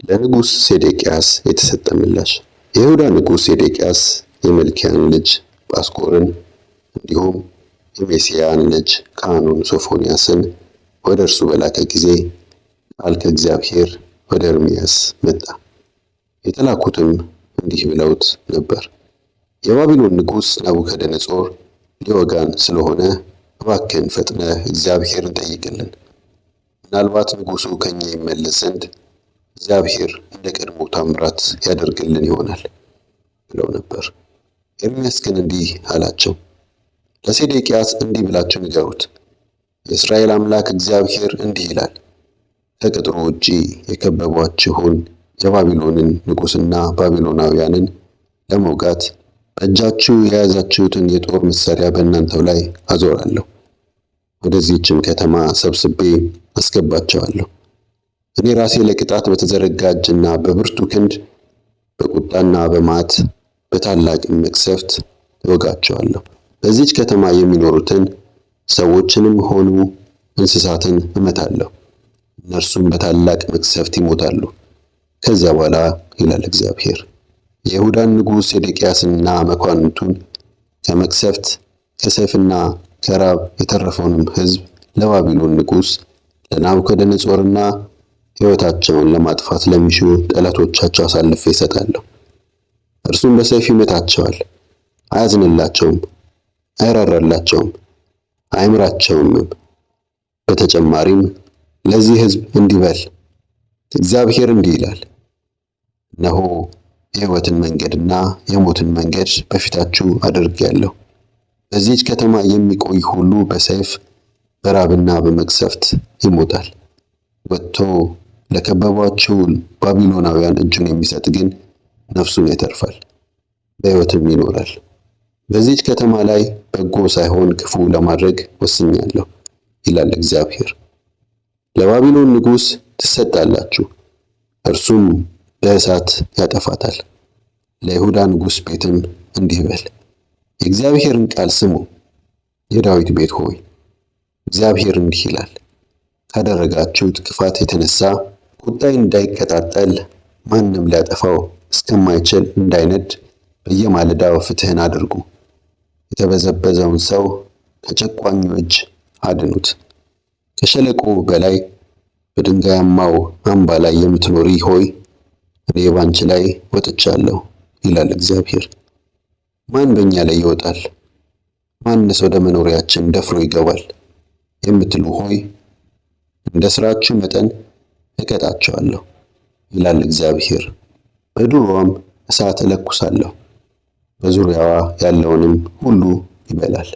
ለንጉሥ ሴዴቅያስ የተሰጠ ምላሽ። የይሁዳ ንጉሥ ሴዴቅያስ የመልኪያን ልጅ ጳስኮርን እንዲሁም የሜስያን ልጅ ካህኑን ሶፎንያስን ወደ እርሱ በላከ ጊዜ ቃል ከእግዚአብሔር ወደ ኤርምያስ መጣ። የተላኩትም እንዲህ ብለውት ነበር። የባቢሎን ንጉሥ ናቡከደነጾር ሊወጋን ስለሆነ እባክህን ፈጥነህ እግዚአብሔርን ጠይቅልን። ምናልባት ንጉሡ ከኛ ይመለስ ዘንድ እግዚአብሔር እንደ ቀድሞ ታምራት ያደርግልን ይሆናል ብለው ነበር። ኤርምያስ ግን እንዲህ አላቸው፣ ለሴዴቅያስ እንዲህ ብላችሁ ንገሩት፣ የእስራኤል አምላክ እግዚአብሔር እንዲህ ይላል፣ ከቅጥሩ ውጪ የከበቧችሁን የባቢሎንን ንጉሥና ባቢሎናውያንን ለመውጋት በእጃችሁ የያዛችሁትን የጦር መሳሪያ በእናንተው ላይ አዞራለሁ። ወደዚህችም ከተማ ሰብስቤ አስገባቸዋለሁ። እኔ ራሴ ለቅጣት በተዘረጋ እጅና በብርቱ ክንድ በቁጣና በመዓት በታላቅም መቅሰፍት እወጋቸዋለሁ። በዚህች ከተማ የሚኖሩትን ሰዎችንም ሆኑ እንስሳትን እመታለሁ፣ እነርሱም በታላቅ መቅሰፍት ይሞታሉ። ከዚያ በኋላ ይላል እግዚአብሔር፣ የይሁዳን ንጉሥ ሴዴቅያስንና መኳንንቱን ከመቅሰፍት ከሰይፍና ከራብ የተረፈውንም ሕዝብ ለባቢሎን ንጉሥ ለናቡከደነጾርና ሕይወታቸውን ለማጥፋት ለሚሹ ጠላቶቻቸው አሳልፌ እሰጣለሁ። እርሱም በሰይፍ ይመታቸዋል፣ አያዝንላቸውም፣ አይራራላቸውም፣ አይምራቸውምም። በተጨማሪም ለዚህ ሕዝብ እንዲህ በል፣ እግዚአብሔር እንዲህ ይላል፣ እነሆ የሕይወትን መንገድና የሞትን መንገድ በፊታችሁ አድርጌአለሁ። በዚህች ከተማ የሚቆይ ሁሉ በሰይፍ በራብና በመቅሰፍት ይሞታል። ወጥቶ ለከበቧቸው ባቢሎናውያን እጁን የሚሰጥ ግን ነፍሱን ያተርፋል፣ በሕይወትም ይኖራል። በዚህች ከተማ ላይ በጎ ሳይሆን ክፉ ለማድረግ ወስኛለሁ ይላል እግዚአብሔር። ለባቢሎን ንጉሥ ትሰጣላችሁ፣ እርሱም በእሳት ያጠፋታል። ለይሁዳ ንጉሥ ቤትም እንዲህ በል፣ የእግዚአብሔርን ቃል ስሙ፣ የዳዊት ቤት ሆይ፣ እግዚአብሔር እንዲህ ይላል፣ ካደረጋችሁት ክፋት የተነሳ ቁጣዬ እንዳይቀጣጠል ማንም ሊያጠፋው እስከማይችል እንዳይነድ በየማለዳው ፍትሕን አድርጉ። የተበዘበዘውን ሰው ከጨቋኙ እጅ አድኑት። ከሸለቆ በላይ በድንጋያማው አምባ ላይ የምትኖሪ ሆይ እኔ ባንቺ ላይ ወጥቻለሁ ይላል እግዚአብሔር። ማን በእኛ ላይ ይወጣል? ማንስ ወደ መኖሪያችን ደፍሮ ይገባል? የምትሉ ሆይ እንደ ሥራችሁ መጠን እቀጣቸዋለሁ ይላል እግዚአብሔር። በዱርዋም እሳት እለኩሳለሁ፣ በዙሪያዋ ያለውንም ሁሉ ይበላል።